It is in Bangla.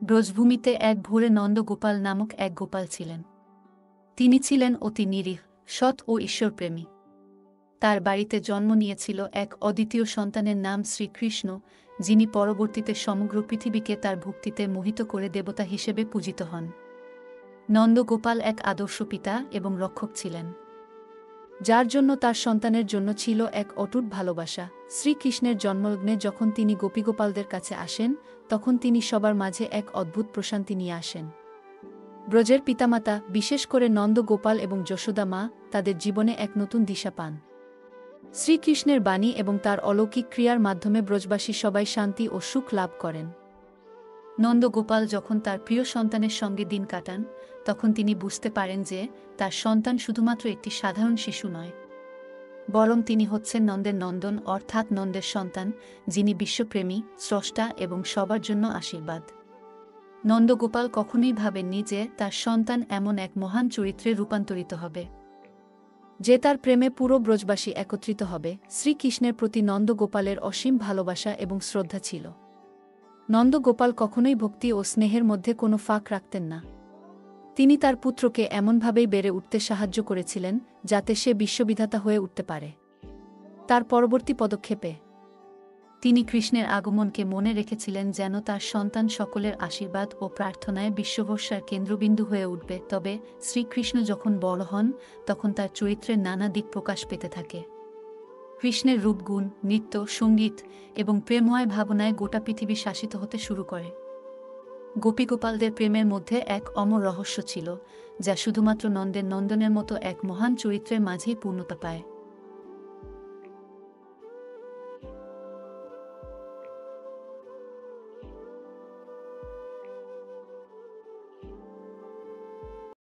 ব্রজভূমিতে এক ভোরে নন্দগোপাল নামক এক গোপাল ছিলেন। তিনি ছিলেন অতি নিরীহ, সৎ ও ঈশ্বরপ্রেমী। তার বাড়িতে জন্ম নিয়েছিল এক অদ্বিতীয় সন্তানের নাম শ্রীকৃষ্ণ, যিনি পরবর্তীতে সমগ্র পৃথিবীকে তার ভক্তিতে মোহিত করে দেবতা হিসেবে পূজিত হন। নন্দগোপাল এক আদর্শ পিতা এবং রক্ষক ছিলেন, যার জন্য তার সন্তানের জন্য ছিল এক অটুট ভালোবাসা। শ্রীকৃষ্ণের জন্মলগ্নে যখন তিনি গোপীগোপালদের কাছে আসেন, তখন তিনি সবার মাঝে এক অদ্ভুত প্রশান্তি নিয়ে আসেন। ব্রজের পিতামাতা, বিশেষ করে নন্দগোপাল এবং যশোদা মা, তাদের জীবনে এক নতুন দিশা পান। শ্রীকৃষ্ণের বাণী এবং তার অলৌকিক ক্রিয়ার মাধ্যমে ব্রজবাসী সবাই শান্তি ও সুখ লাভ করেন। নন্দগোপাল যখন তার প্রিয় সন্তানের সঙ্গে দিন কাটান, তখন তিনি বুঝতে পারেন যে তার সন্তান শুধুমাত্র একটি সাধারণ শিশু নয়, বরং তিনি হচ্ছেন নন্দের নন্দন, অর্থাৎ নন্দের সন্তান, যিনি বিশ্বপ্রেমী, স্রষ্টা এবং সবার জন্য আশীর্বাদ। নন্দগোপাল কখনোই ভাবেননি যে তার সন্তান এমন এক মহান চরিত্রে রূপান্তরিত হবে, যে তার প্রেমে পুরো ব্রজবাসী একত্রিত হবে। শ্রীকৃষ্ণের প্রতি নন্দগোপালের অসীম ভালোবাসা এবং শ্রদ্ধা ছিল। নন্দগোপাল কখনোই ভক্তি ও স্নেহের মধ্যে কোনো ফাঁক রাখতেন না। তিনি তার পুত্রকে এমনভাবেই বেড়ে উঠতে সাহায্য করেছিলেন যাতে সে বিশ্ববিধাতা হয়ে উঠতে পারে। তার পরবর্তী পদক্ষেপে তিনি কৃষ্ণের আগমনকে মনে রেখেছিলেন, যেন তার সন্তান সকলের আশীর্বাদ ও প্রার্থনায় বিশ্বভরসার কেন্দ্রবিন্দু হয়ে উঠবে। তবে শ্রীকৃষ্ণ যখন বড় হন, তখন তার চরিত্রের নানা দিক প্রকাশ পেতে থাকে। কৃষ্ণের রূপগুণ, নৃত্য, সঙ্গীত এবং প্রেমময় ভাবনায় গোটা পৃথিবী শাসিত হতে শুরু করে। গোপীগোপালদের প্রেমের মধ্যে এক অমর রহস্য ছিল, যা শুধুমাত্র নন্দের নন্দনের মতো এক মহান চরিত্রের মাঝেই পূর্ণতা পায়।